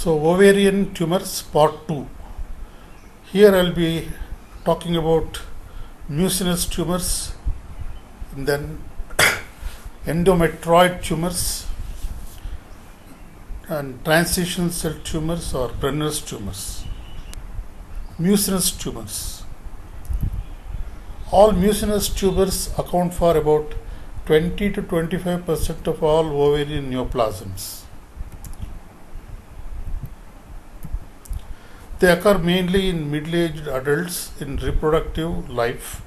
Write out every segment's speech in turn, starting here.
So ovarian tumors part 2. Here I will be talking about mucinous tumors, and then endometrioid tumors and transition cell tumors or Brenner's tumors. Mucinous tumors. All mucinous tumors account for about 20 to 25% of all ovarian neoplasms. They occur mainly in middle-aged adults in reproductive life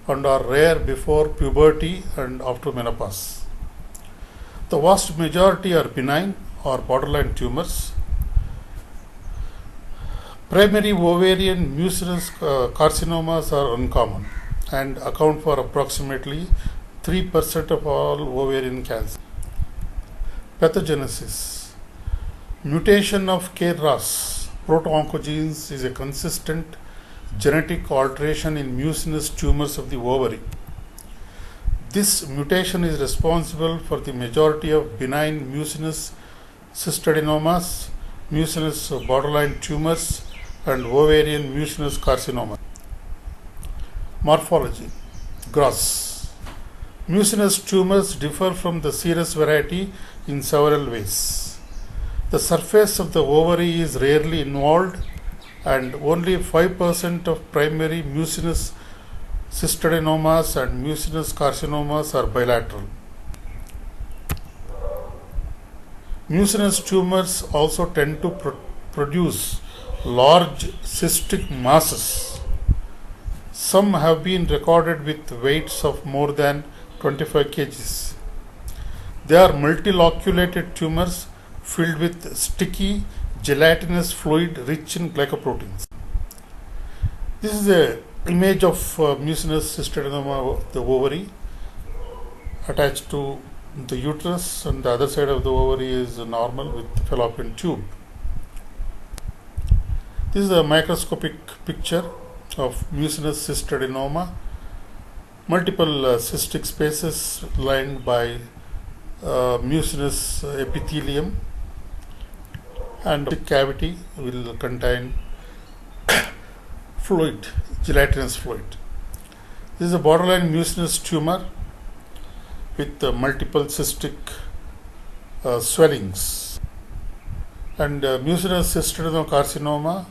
and are rare before puberty and after menopause. The vast majority are benign or borderline tumors. Primary ovarian mucinous carcinomas are uncommon and account for approximately 3% of all ovarian cancer. Pathogenesis. Mutation of KRAS proto-oncogenes is a consistent genetic alteration in mucinous tumors of the ovary. This mutation is responsible for the majority of benign mucinous cystadenomas, mucinous borderline tumors, and ovarian mucinous carcinoma. Morphology. Gross. Mucinous tumors differ from the serous variety in several ways. The surface of the ovary is rarely involved, and only 5% of primary mucinous cystadenomas and mucinous carcinomas are bilateral. Mucinous tumors also tend to produce large cystic masses. Some have been recorded with weights of more than 25 kgs. They are multiloculated tumors filled with sticky gelatinous fluid rich in glycoproteins. This is an image of mucinous cystadenoma of the ovary attached to the uterus, and the other side of the ovary is normal with fallopian tube. This is a microscopic picture of mucinous cystadenoma. Multiple cystic spaces lined by mucinous epithelium, and the cavity will contain fluid, gelatinous fluid. This is a borderline mucinous tumor with multiple cystic swellings. And mucinous cystadenocarcinoma,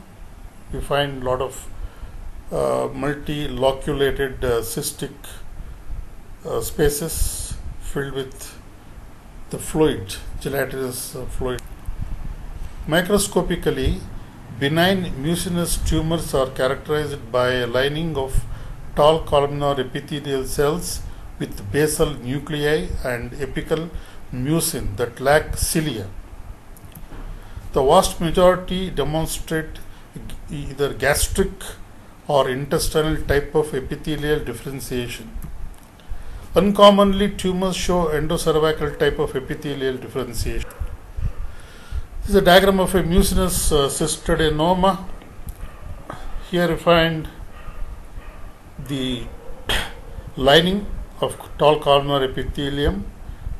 we find a lot of multiloculated cystic spaces filled with the fluid, gelatinous fluid. Microscopically, benign mucinous tumors are characterized by a lining of tall columnar epithelial cells with basal nuclei and apical mucin that lack cilia. The vast majority demonstrate either gastric or intestinal type of epithelial differentiation. Uncommonly, tumors show endocervical type of epithelial differentiation. This is a diagram of a mucinous cystadenoma. Here you find the lining of tall columnar epithelium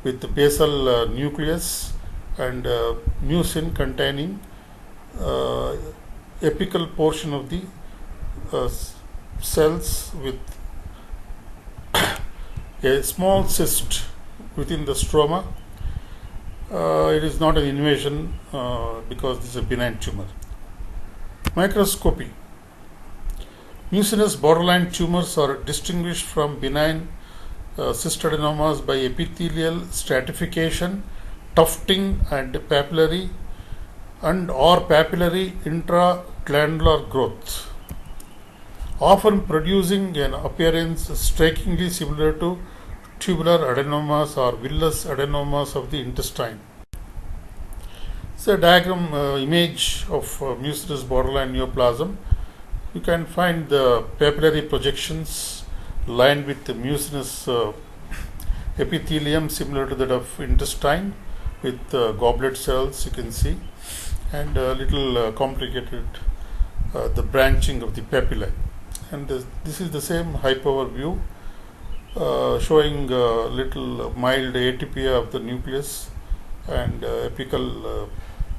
with the basal nucleus and mucin containing apical portion of the cells with a small cyst within the stroma. It is not an invasion because this is a benign tumor. Microscopy. Mucinous borderline tumors are distinguished from benign cystadenomas by epithelial stratification, tufting, and papillary or papillary intraglandular growth, often producing an appearance strikingly similar to tubular adenomas or villous adenomas of the intestine. It's a diagram image of mucinous borderline neoplasm. You can find the papillary projections lined with the mucinous epithelium similar to that of intestine with goblet cells, you can see, and a little complicated the branching of the papillae. And this is the same high power view showing little mild atypia of the nucleus and apical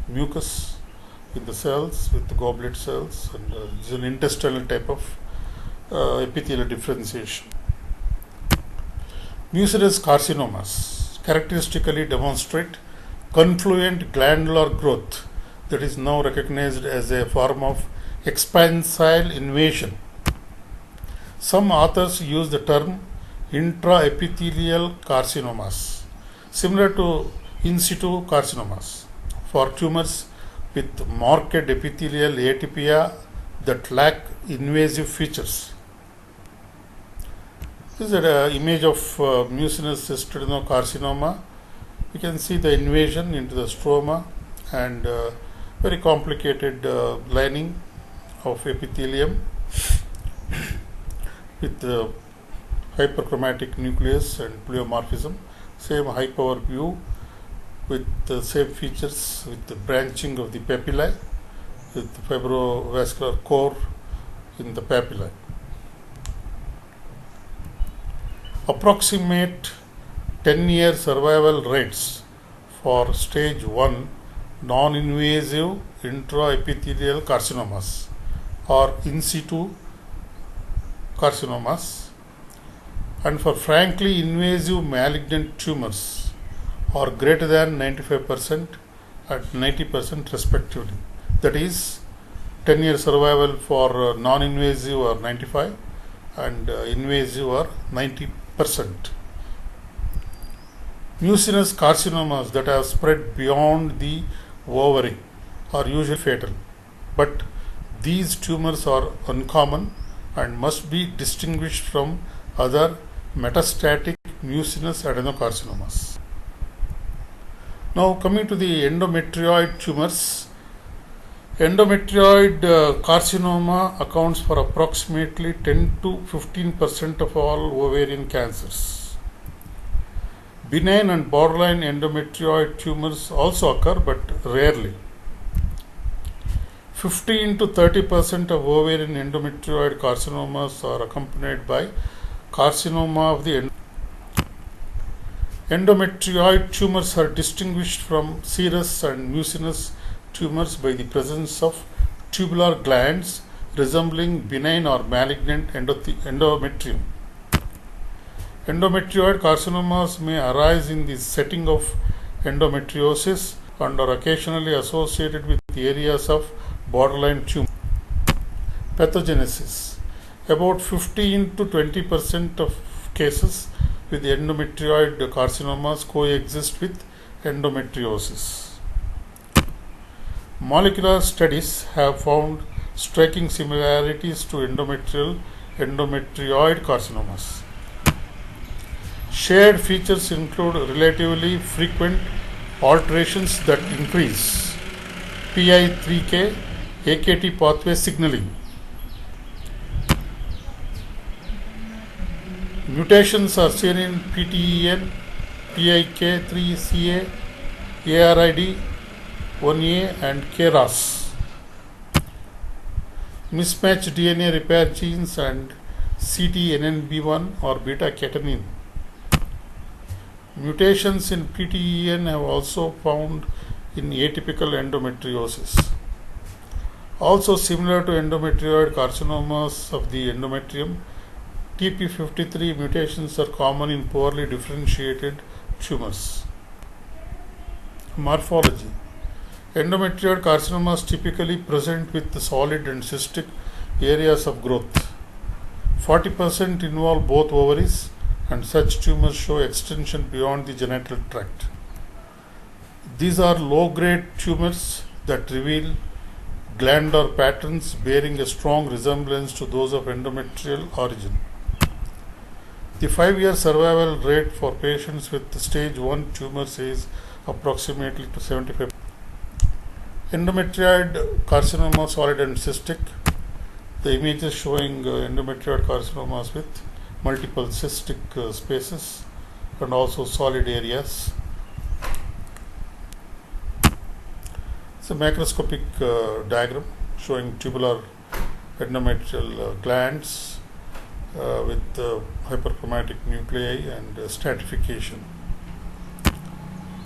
mucus in the cells with the goblet cells, and this is an intestinal type of epithelial differentiation. Mucinous carcinomas characteristically demonstrate confluent glandular growth that is now recognized as a form of expansile invasion. Some authors use the term intraepithelial carcinomas, similar to in situ carcinomas, for tumors with marked epithelial atypia that lack invasive features. This is an image of mucinous cystadenocarcinoma. You can see the invasion into the stroma and very complicated lining of epithelium with hyperchromatic nucleus and pleomorphism. Same high power view with the same features, with the branching of the papillae, with the fibrovascular core in the papillae. Approximate 10-year survival rates for stage 1 non-invasive intraepithelial carcinomas or in situ carcinomas, and for frankly invasive malignant tumors are greater than 95% and 90% respectively. That is, 10-year survival for non-invasive or 95 and invasive or 90%. Mucinous carcinomas that have spread beyond the ovary are usually fatal, but these tumors are uncommon and must be distinguished from other metastatic mucinous adenocarcinomas. Now coming to the endometrioid tumors. Endometrioid carcinoma accounts for approximately 10 to 15% of all ovarian cancers. Benign and borderline endometrioid tumors also occur, but rarely. 15 to 30% of ovarian endometrioid carcinomas are accompanied by carcinoma of the endometrioid tumors are distinguished from serous and mucinous tumors by the presence of tubular glands resembling benign or malignant endometrium. Endometrioid carcinomas may arise in the setting of endometriosis and are occasionally associated with areas of borderline tumor. Pathogenesis. About 15 to 20% of cases with endometrioid carcinomas coexist with endometriosis. Molecular studies have found striking similarities to endometrioid carcinomas. Shared features include relatively frequent alterations that increase PI3K AKT pathway signaling. Mutations are seen in PTEN, PIK3CA, ARID, 1A and KRAS. Mismatched DNA repair genes and CTNNB1 or beta-catenin. Mutations in PTEN have also found in atypical endometriosis. Also similar to endometrioid carcinomas of the endometrium, TP53 mutations are common in poorly differentiated tumors. Morphology. Endometrioid carcinomas typically present with solid and cystic areas of growth. 40% involve both ovaries, and such tumors show extension beyond the genital tract. These are low-grade tumors that reveal glandular patterns bearing a strong resemblance to those of endometrial origin. The 5-year survival rate for patients with stage 1 tumors is approximately to 75%. Endometrioid carcinoma, solid and cystic. The images showing endometrioid carcinomas with multiple cystic spaces and also solid areas. It's a macroscopic diagram showing tubular endometrial glands with hyperchromatic nuclei and stratification.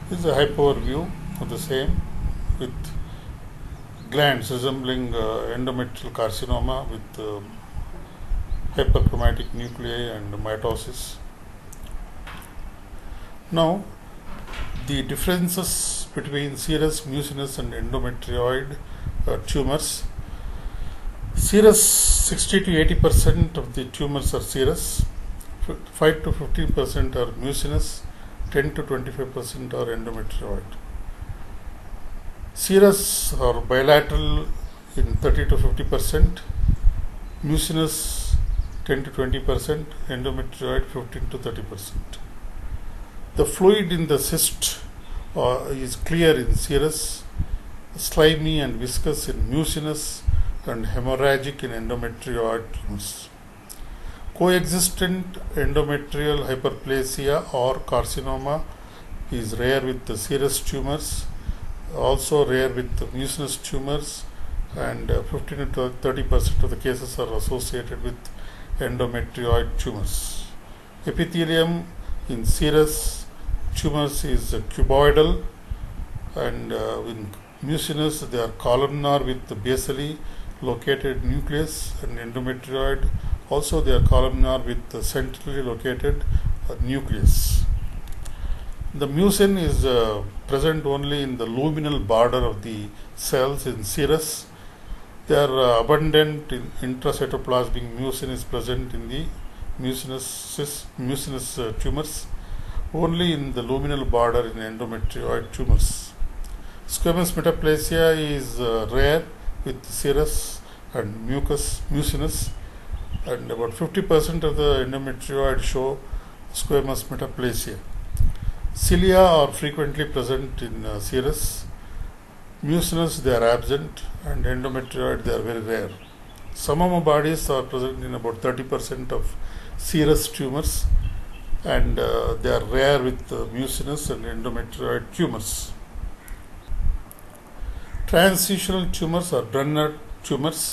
This is a high power view of the same with glands resembling endometrial carcinoma with hyperchromatic nuclei and mitosis. Now, the differences between serous, mucinous, and endometrioid tumors. Serous, 60 to 80% of the tumors are serous, 5 to 15% are mucinous, 10 to 25% are endometrioid. Serous or bilateral in 30 to 50%, mucinous 10 to 20%, endometrioid 15 to 30%. The fluid in the cyst is clear in serous, slimy and viscous in mucinous, and hemorrhagic in endometrioid tumors. Coexistent endometrial hyperplasia or carcinoma is rare with the serous tumors, also rare with the mucinous tumors, and 15 to 30% of the cases are associated with endometrioid tumors. Epithelium in serous tumors is cuboidal, and in mucinous they are columnar with the basally located nucleus, and endometrioid also they are columnar with the centrally located nucleus. The mucin is present only in the luminal border of the cells in serous. They are abundant in intracytoplasmic mucin is present in the mucinous tumors, only in the luminal border in endometrioid tumors. Squamous metaplasia is rare with serous and mucinous, and about 50% of the endometrioid show squamous metaplasia. Cilia are frequently present in serous. Mucinous they are absent, and endometrioid they are very rare. Samama bodies are present in about 30% of serous tumors, and they are rare with mucinous and endometrioid tumors. Transitional tumors or Brenner tumors.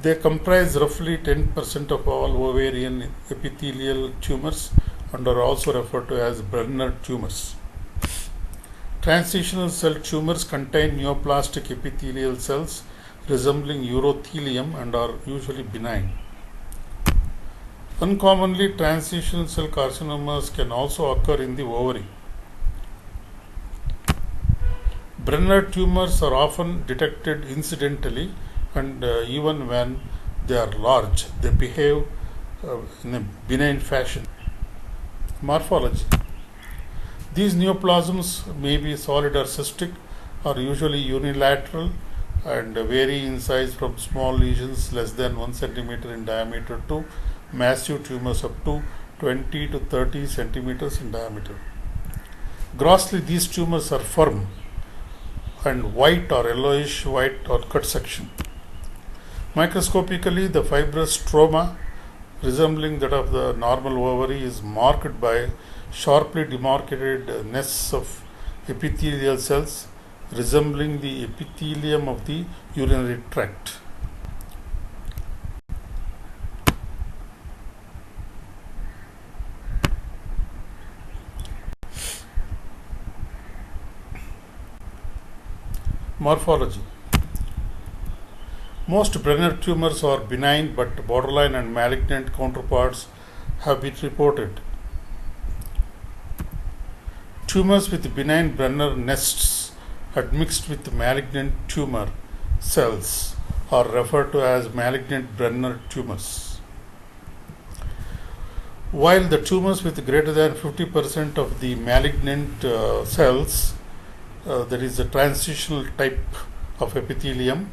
They comprise roughly 10% of all ovarian epithelial tumors and are also referred to as Brenner tumors. Transitional cell tumors contain neoplastic epithelial cells resembling urothelium and are usually benign. Uncommonly, transitional cell carcinomas can also occur in the ovary. Brenner tumors are often detected incidentally, and even when they are large, they behave in a benign fashion. Morphology. These neoplasms may be solid or cystic, are usually unilateral, and vary in size from small lesions less than 1 centimeter in diameter to massive tumors up to 20 to 30 centimeters in diameter. Grossly, these tumors are firm and white or yellowish white or cut section. Microscopically, the fibrous stroma resembling that of the normal ovary is marked by sharply demarcated nests of epithelial cells resembling the epithelium of the urinary tract. Morphology. Most Brenner tumors are benign, but borderline and malignant counterparts have been reported. Tumors with benign Brenner nests admixed with malignant tumor cells are referred to as malignant Brenner tumors. While the tumors with greater than 50% of the malignant cells, that is the transitional type of epithelium,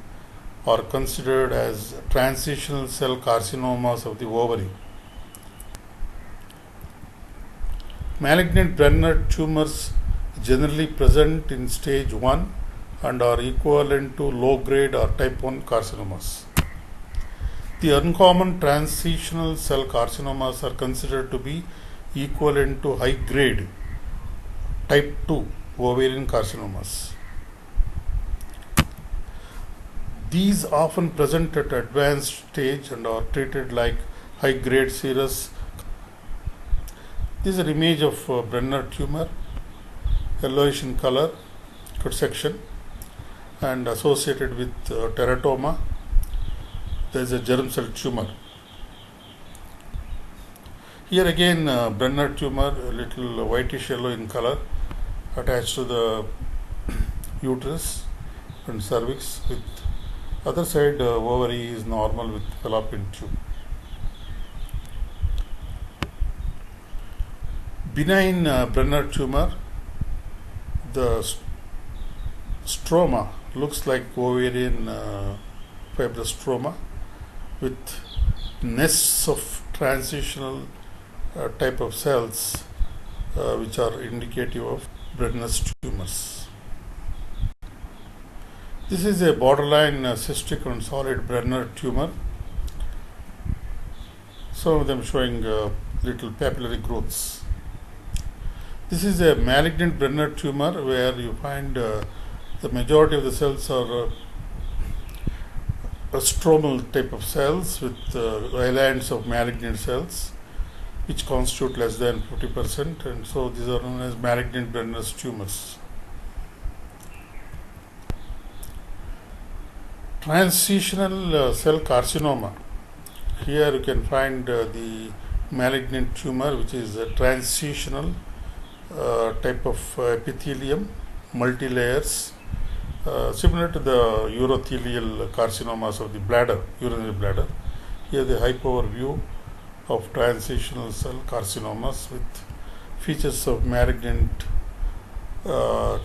are considered as transitional cell carcinomas of the ovary. Malignant Brenner tumors generally present in stage 1 and are equivalent to low-grade or type 1 carcinomas. The uncommon transitional cell carcinomas are considered to be equivalent to high-grade type 2 ovarian carcinomas. These often present at advanced stage and are treated like high-grade serous. This is an image of Brenner tumor, yellowish in color, cut section, and associated with teratoma. There is a germ cell tumor. Here again, Brenner tumor, a little whitish yellow in color, attached to the uterus and cervix. With other side, ovary is normal with fallopian tube. Benign Brenner tumor, the stroma looks like ovarian fibrostroma with nests of transitional type of cells which are indicative of Brenner's tumors. This is a borderline cystic and solid Brenner tumor. Some of them showing little papillary growths. This is a malignant Brenner tumor where you find the majority of the cells are stromal type of cells with islands of malignant cells which constitute less than 50%, and so these are known as malignant Brenner's tumors. Transitional cell carcinoma. Here you can find the malignant tumor which is a transitional type of epithelium, multi-layers, similar to the urothelial carcinomas of the bladder, urinary bladder. Here the high power view of transitional cell carcinomas with features of malignant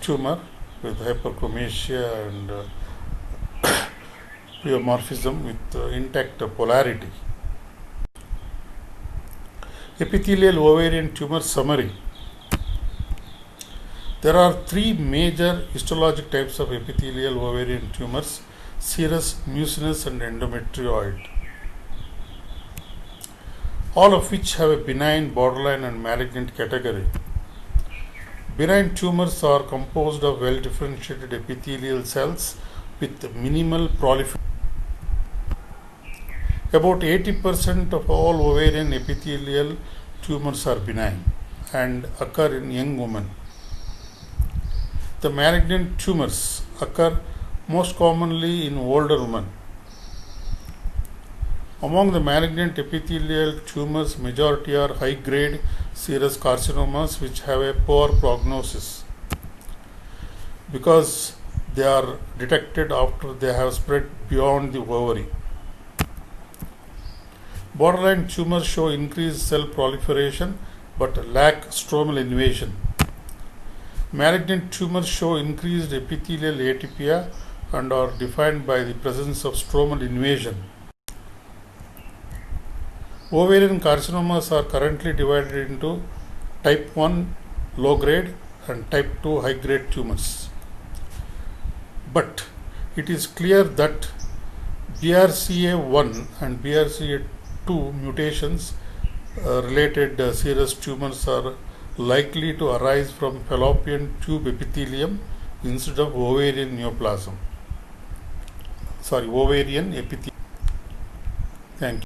tumor with hyperchromasia and pleomorphism with intact polarity. Epithelial ovarian tumor summary. There are three major histologic types of epithelial ovarian tumors: serous, mucinous, and endometrioid, all of which have a benign, borderline, and malignant category. Benign tumors are composed of well-differentiated epithelial cells with minimal proliferation. About 80% of all ovarian epithelial tumors are benign and occur in young women. The malignant tumors occur most commonly in older women. Among the malignant epithelial tumors, majority are high-grade serous carcinomas which have a poor prognosis because they are detected after they have spread beyond the ovary. Borderline tumors show increased cell proliferation but lack stromal invasion. Malignant tumors show increased epithelial atypia and are defined by the presence of stromal invasion. Ovarian carcinomas are currently divided into type 1 low grade and type 2 high grade tumors. But it is clear that BRCA1 and BRCA2 mutations related serous tumors are likely to arise from fallopian tube epithelium instead of ovarian neoplasm. Ovarian epithelium. Thank you.